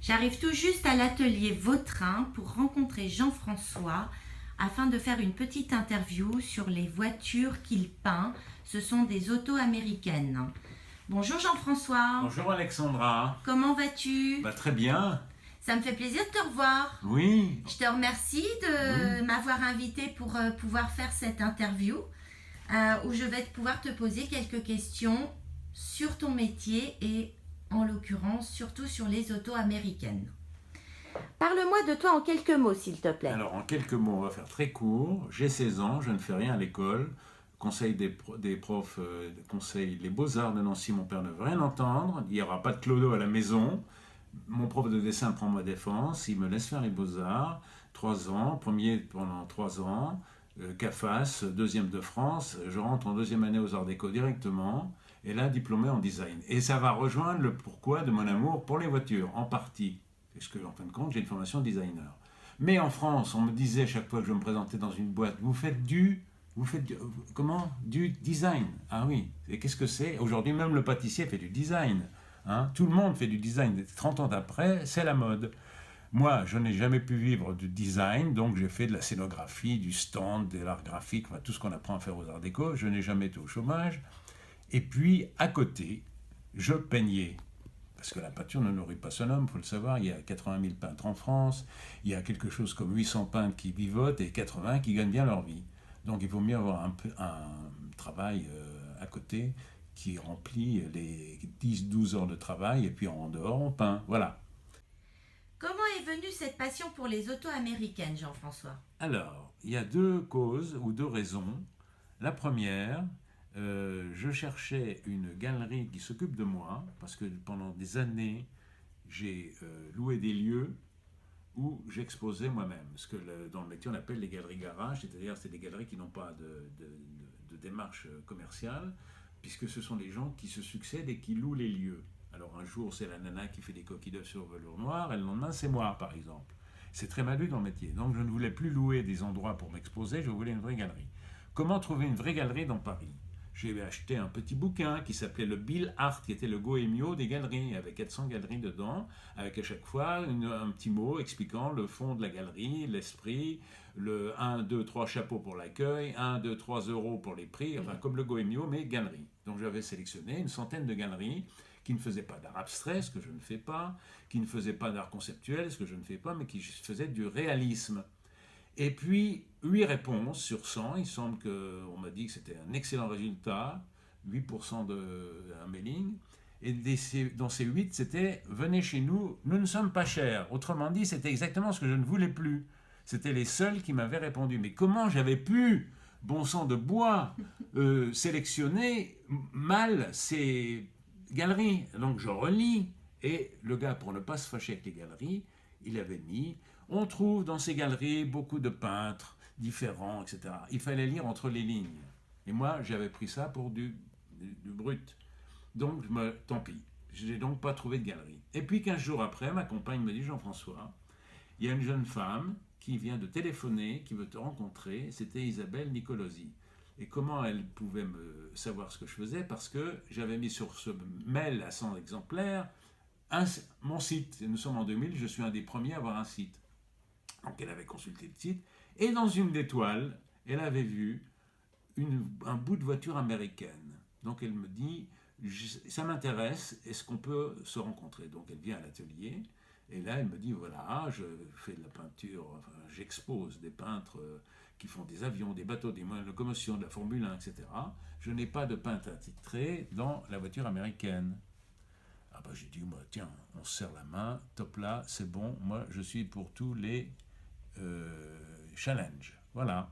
J'arrive tout juste à l'atelier Vautrin pour rencontrer Jean-François afin de faire une petite interview sur les voitures qu'il peint. Ce sont des autos américaines. Bonjour Jean-François. Bonjour Alexandra. Comment vas-tu? Très bien. Ça me fait plaisir de te revoir. Oui. Je te remercie de m'avoir invité pour pouvoir faire cette interview où je vais pouvoir te poser quelques questions sur ton métier et en l'occurrence surtout sur les autos américaines. Parle-moi de toi en quelques mots s'il te plaît. Alors en quelques mots, on va faire très court. J'ai 16 ans, je ne fais rien à l'école. Conseil des profs, conseil les beaux-arts de Nancy, mon père ne veut rien entendre. Il n'y aura pas de clodo à la maison. Mon prof de dessin prend ma défense, il me laisse faire les beaux-arts. 3 ans, premier pendant 3 ans, CAFAS, deuxième de France. Je rentre en deuxième année aux Arts Déco directement. Et là, diplômé en design. Et ça va rejoindre le pourquoi de mon amour pour les voitures, en partie. Parce que, en fin de compte, j'ai une formation de designer. Mais en France, on me disait chaque fois que je me présentais dans une boîte, vous faites du design. Ah oui, et qu'est-ce que c'est? Aujourd'hui, même le pâtissier fait du design. Hein? Tout le monde fait du design. 30 ans après, c'est la mode. Moi, je n'ai jamais pu vivre du design, donc j'ai fait de la scénographie, du stand, de l'art graphique, enfin, tout ce qu'on apprend à faire aux arts déco. Je n'ai jamais été au chômage. Et puis, à côté, je peignais. Parce que la peinture ne nourrit pas son homme, il faut le savoir. Il y a 80 000 peintres en France. Il y a quelque chose comme 800 peintres qui vivotent et 80 qui gagnent bien leur vie. Donc, il vaut mieux avoir un travail à côté qui remplit les 10-12 heures de travail et puis en dehors, on peint. Voilà. Comment est venue cette passion pour les autos américaines, Jean-François? Alors, il y a 2 causes ou 2 raisons. La première, je cherchais une galerie qui s'occupe de moi, parce que pendant des années, j'ai loué des lieux où j'exposais moi-même. Ce que dans le métier on appelle les galeries garage, c'est-à-dire c'est des galeries qui n'ont pas de démarche commerciale, puisque ce sont les gens qui se succèdent et qui louent les lieux. Alors un jour c'est la nana qui fait des coquilles d'œufs sur velours noir, et le lendemain c'est moi par exemple. C'est très mal vu dans le métier. Donc je ne voulais plus louer des endroits pour m'exposer, je voulais une vraie galerie. Comment trouver une vraie galerie dans Paris? J'ai acheté un petit bouquin qui s'appelait le Bill Art, qui était le Goemio des galeries. Il y avait 400 galeries dedans, avec à chaque fois un petit mot expliquant le fond de la galerie, l'esprit, le 1, 2, 3 chapeaux pour l'accueil, 1, 2, 3 euros pour les prix, enfin comme le Goemio, mais galerie. Donc j'avais sélectionné une centaine de galeries qui ne faisaient pas d'art abstrait, ce que je ne fais pas, qui ne faisaient pas d'art conceptuel, ce que je ne fais pas, mais qui faisaient du réalisme. Et puis, 8 réponses sur 100. Il semble qu'on m'a dit que c'était un excellent résultat, 8% d'un mailing. Et dans ces 8, c'était « Venez chez nous, nous ne sommes pas chers ». Autrement dit, c'était exactement ce que je ne voulais plus. C'était les seuls qui m'avaient répondu. Mais comment j'avais pu, bon sang de bois, sélectionner mal ces galeries? Donc je relis. Et le gars, pour ne pas se fâcher avec les galeries, il avait mis « On trouve dans ces galeries beaucoup de peintres différents, etc. » Il fallait lire entre les lignes. Et moi, j'avais pris ça pour du brut. Donc, tant pis. Je n'ai donc pas trouvé de galerie. Et puis, 15 jours après, ma compagne me dit « Jean-François, il y a une jeune femme qui vient de téléphoner, qui veut te rencontrer. » C'était Isabelle Nicolosi. Et comment elle pouvait me savoir ce que je faisais? Parce que j'avais mis sur ce mail à 100 exemplaires mon site. Et nous sommes en 2000, je suis un des premiers à avoir un site. Donc elle avait consulté le site, et dans une des toiles, elle avait vu un bout de voiture américaine. Donc elle me dit, ça m'intéresse, est-ce qu'on peut se rencontrer? Donc elle vient à l'atelier, et là elle me dit, voilà, je fais de la peinture, enfin, j'expose des peintres qui font des avions, des bateaux, des moyens de locomotion, de la Formule 1, etc. Je n'ai pas de peintre attitré dans la voiture américaine. Ah bah j'ai dit, bah, tiens, on se serre la main, top là, c'est bon, moi je suis pour tous les challenge. Voilà.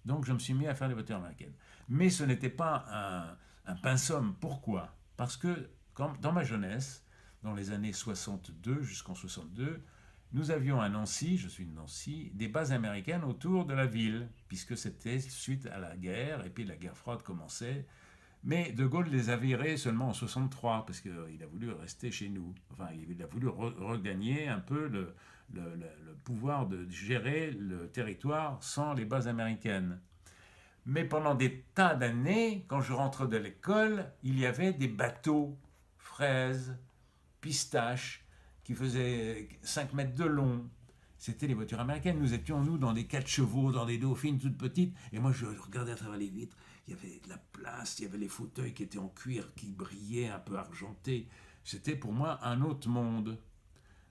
Donc je me suis mis à faire les voitures américaines. Mais ce n'était pas un pinceau. Pourquoi? Parce que dans ma jeunesse, dans les années 62 jusqu'en 62, nous avions à Nancy, je suis de Nancy, des bases américaines autour de la ville, puisque c'était suite à la guerre, et puis la guerre froide commençait. Mais De Gaulle les a virés seulement en 63, parce qu'il a voulu rester chez nous. Enfin, il a voulu regagner un peu le pouvoir de gérer le territoire sans les bases américaines. Mais pendant des tas d'années, quand je rentrais de l'école, il y avait des bateaux, fraises, pistaches, qui faisaient 5 mètres de long. C'était les voitures américaines. Nous étions, nous, dans des 4 chevaux, dans des dauphines toutes petites. Et moi, je regardais à travers les vitres. Il y avait de la place, il y avait les fauteuils qui étaient en cuir, qui brillaient, un peu argentés. C'était pour moi un autre monde.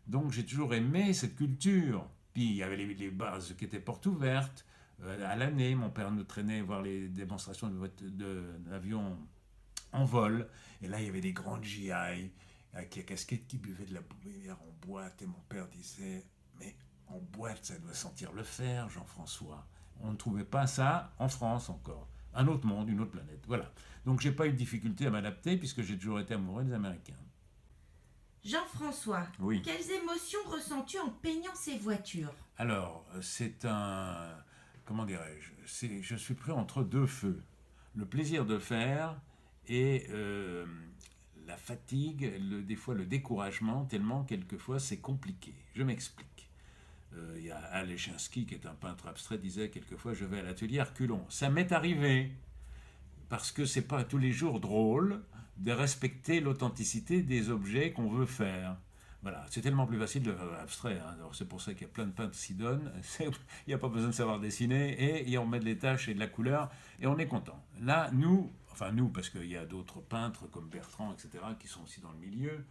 Donc j'ai toujours aimé cette culture. Puis il y avait les bases qui étaient portes ouvertes. À l'année, mon père nous traînait voir les démonstrations d'avions en vol. Et là, il y avait des grandes GI avec les casquettes qui buvaient de la bière en boîte. Et mon père disait, mais en boîte, ça doit sentir le fer, Jean-François. On ne trouvait pas ça en France encore. Un autre monde, une autre planète. Voilà. Donc j'ai pas eu de difficulté à m'adapter puisque j'ai toujours été amoureux des Américains. Jean-François, Oui. quelles émotions ressens-tu en peignant ces voitures? Alors, c'est un... Comment dirais-je? Je suis pris entre deux feux. Le plaisir de faire et la fatigue, des fois le découragement, tellement quelquefois c'est compliqué. Je m'explique. Il y a Alechinsky, qui est un peintre abstrait, disait quelquefois je vais à l'atelier à reculons. Ça m'est arrivé, parce que c'est pas tous les jours drôle de respecter l'authenticité des objets qu'on veut faire. Voilà, c'est tellement plus facile de faire abstrait. Hein. Alors c'est pour ça qu'il y a plein de peintres qui s'y donnent. Il n'y a pas besoin de savoir dessiner et on met des taches et de la couleur et on est content. Là, nous, parce qu'il y a d'autres peintres comme Bertrand, etc., qui sont aussi dans le milieu,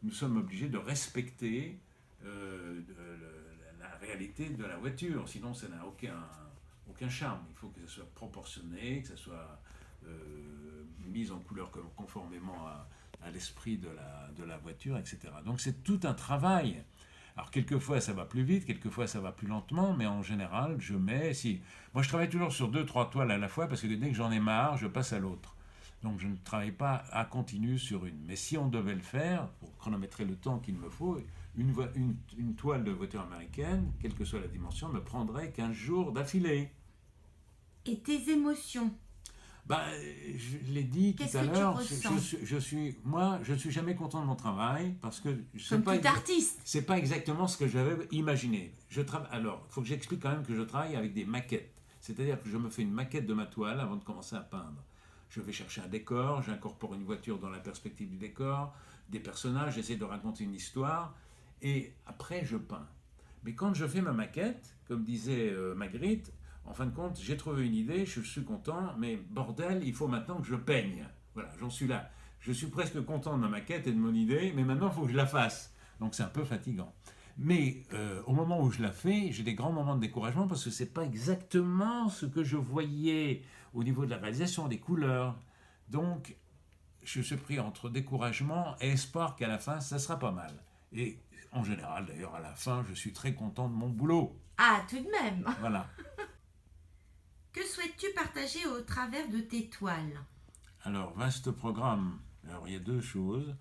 nous sommes obligés de respecter la réalité de la voiture. Sinon, ça n'a aucun charme. Il faut que ça soit proportionné, que ça soit mise en couleur conformément à l'esprit de la voiture, etc. Donc c'est tout un travail. Alors quelquefois ça va plus vite, quelquefois ça va plus lentement, mais en général moi je travaille toujours sur 2-3 toiles à la fois parce que dès que j'en ai marre, je passe à l'autre. Donc je ne travaille pas à continu sur une. Mais si on devait le faire, pour chronométrer le temps qu'il me faut, une toile de voiture américaine, quelle que soit la dimension, me prendrait 15 jours d'affilée. Et tes émotions? Je l'ai dit tout à l'heure, je suis jamais content de mon travail parce que comme tout artiste. C'est pas exactement ce que j'avais imaginé. Alors, il faut que j'explique quand même que je travaille avec des maquettes. C'est-à-dire que je me fais une maquette de ma toile avant de commencer à peindre. Je vais chercher un décor, j'incorpore une voiture dans la perspective du décor, des personnages, j'essaie de raconter une histoire et après je peins. Mais quand je fais ma maquette, comme disait Magritte, en fin de compte, j'ai trouvé une idée, je suis content, mais bordel, il faut maintenant que je peigne. Voilà, j'en suis là. Je suis presque content de ma maquette et de mon idée, mais maintenant, il faut que je la fasse. Donc, c'est un peu fatigant. Mais au moment où je la fais, j'ai des grands moments de découragement parce que ce n'est pas exactement ce que je voyais au niveau de la réalisation, des couleurs. Donc, je suis pris entre découragement et espoir qu'à la fin, ça sera pas mal. Et en général, d'ailleurs, à la fin, je suis très content de mon boulot. Ah, tout de même. Voilà. Que souhaites-tu partager au travers de tes toiles? Alors, vaste programme. Alors, il y a deux choses.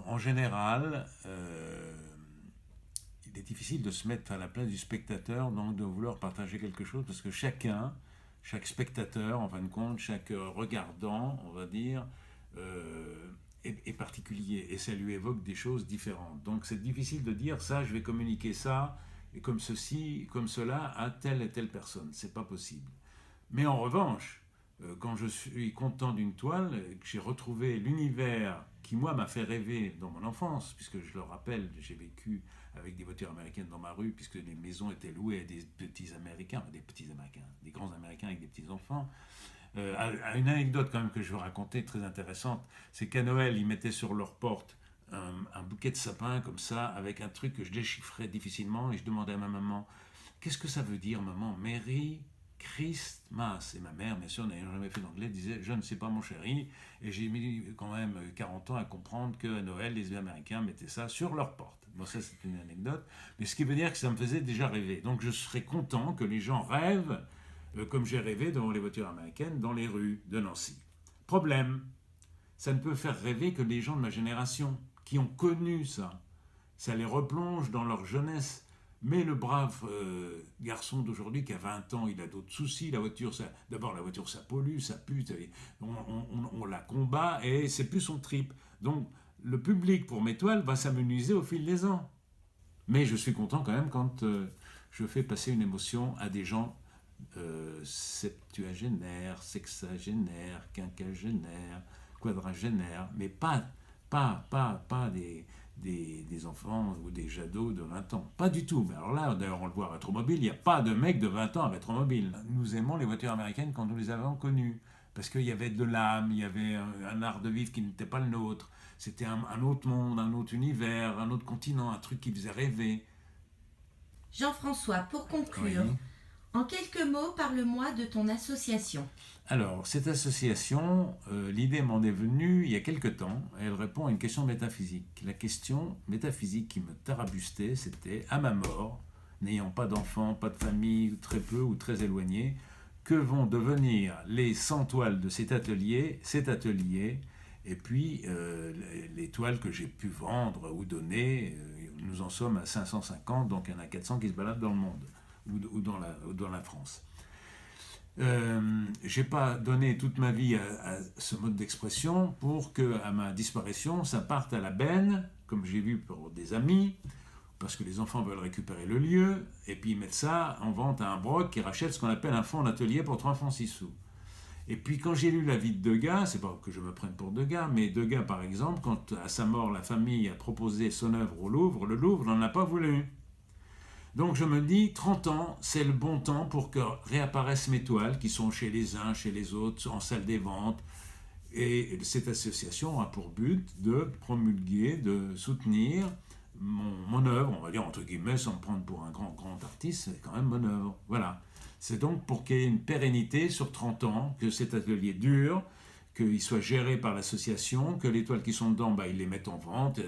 En général, il est difficile de se mettre à la place du spectateur, donc de vouloir partager quelque chose, parce que chaque spectateur, en fin de compte, chaque regardant, on va dire, est particulier, et ça lui évoque des choses différentes. Donc, c'est difficile de dire, ça, je vais communiquer ça, et comme ceci, comme cela, à telle et telle personne. C'est pas possible. Mais en revanche, quand je suis content d'une toile, que j'ai retrouvé l'univers qui, moi, m'a fait rêver dans mon enfance, puisque je le rappelle, j'ai vécu avec des voitures américaines dans ma rue, puisque les maisons étaient louées à des grands Américains avec des petits-enfants. Une anecdote quand même que je veux raconter, très intéressante, c'est qu'à Noël, ils mettaient sur leur porte un bouquet de sapin comme ça, avec un truc que je déchiffrais difficilement, et je demandais à ma maman, qu'est-ce que ça veut dire, maman? Merry Christmas. Et ma mère, bien sûr, n'ayant jamais fait d'anglais, disait, je ne sais pas, mon chéri, et j'ai mis quand même 40 ans à comprendre qu'à Noël, les Américains mettaient ça sur leur porte. Bon, ça, c'est une anecdote, mais ce qui veut dire que ça me faisait déjà rêver. Donc, je serais content que les gens rêvent, comme j'ai rêvé devant les voitures américaines, dans les rues de Nancy. Problème, ça ne peut faire rêver que les gens de ma génération, qui ont connu ça. Ça les replonge dans leur jeunesse. Mais le brave garçon d'aujourd'hui qui a 20 ans, il a d'autres soucis. D'abord, la voiture, ça pollue, ça pue. On la combat et c'est plus son trip. Donc, le public pour mes toiles va s'amenuiser au fil des ans. Mais je suis content quand même quand je fais passer une émotion à des gens septuagénaires, sexagénaires, quinquagénaires, quadragénaires, mais pas des enfants ou des jadots de 20 ans. Pas du tout. Mais alors là, d'ailleurs, on le voit à Rétromobile, il n'y a pas de mec de 20 ans à Rétromobile. Nous aimons les voitures américaines quand nous les avons connues. Parce qu'il y avait de l'âme, il y avait un art de vivre qui n'était pas le nôtre. C'était un autre monde, un autre univers, un autre continent, un truc qui faisait rêver. Jean-François, pour conclure, Oui. en quelques mots, parle-moi de ton association. Alors, cette association, l'idée m'en est venue il y a quelque temps. Elle répond à une question métaphysique. La question métaphysique qui me tarabustait, c'était à ma mort, n'ayant pas d'enfants, pas de famille, très peu ou très éloignés, que vont devenir les 100 toiles de cet atelier, et puis les toiles que j'ai pu vendre ou donner. Nous en sommes à 550, donc il y en a 400 qui se baladent dans le monde ou dans la France. J'ai pas donné toute ma vie à ce mode d'expression pour que, à ma disparition, ça parte à la benne, comme j'ai vu pour des amis, parce que les enfants veulent récupérer le lieu, et puis ils mettent ça en vente à un broc qui rachète ce qu'on appelle un fonds d'atelier pour 3 francs 6 sous. Et puis quand j'ai lu la vie de Degas, c'est pas que je me prenne pour Degas, mais Degas par exemple, quand à sa mort la famille a proposé son œuvre au Louvre, le Louvre n'en a pas voulu. Donc je me dis, 30 ans, c'est le bon temps pour que réapparaissent mes toiles, qui sont chez les uns, chez les autres, en salle des ventes. Et cette association a pour but de promulguer, de soutenir mon œuvre, on va dire entre guillemets, sans me prendre pour un grand artiste, c'est quand même mon œuvre. Voilà. C'est donc pour qu'il y ait une pérennité sur 30 ans, que cet atelier dure, qu'il soit géré par l'association, que les toiles qui sont dedans, ils les mettent en vente.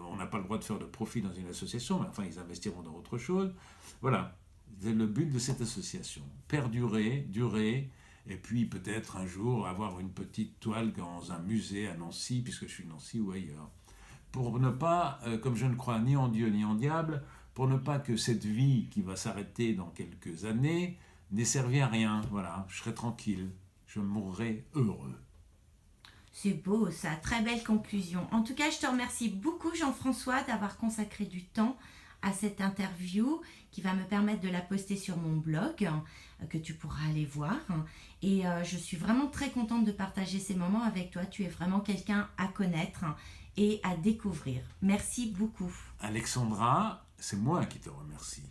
On n'a pas le droit de faire de profit dans une association, mais enfin, ils investiront dans autre chose. Voilà, c'est le but de cette association. Perdurer, durer, et puis peut-être un jour avoir une petite toile dans un musée à Nancy, puisque je suis de Nancy ou ailleurs. Pour ne pas, comme je ne crois ni en Dieu ni en diable, pour ne pas que cette vie qui va s'arrêter dans quelques années n'ait servi à rien. Voilà, je serai tranquille, je mourrai heureux. C'est beau ça, très belle conclusion. En tout cas, je te remercie beaucoup Jean-François d'avoir consacré du temps à cette interview qui va me permettre de la poster sur mon blog, que tu pourras aller voir. Et je suis vraiment très contente de partager ces moments avec toi. Tu es vraiment quelqu'un à connaître et à découvrir. Merci beaucoup. Alexandra, c'est moi qui te remercie.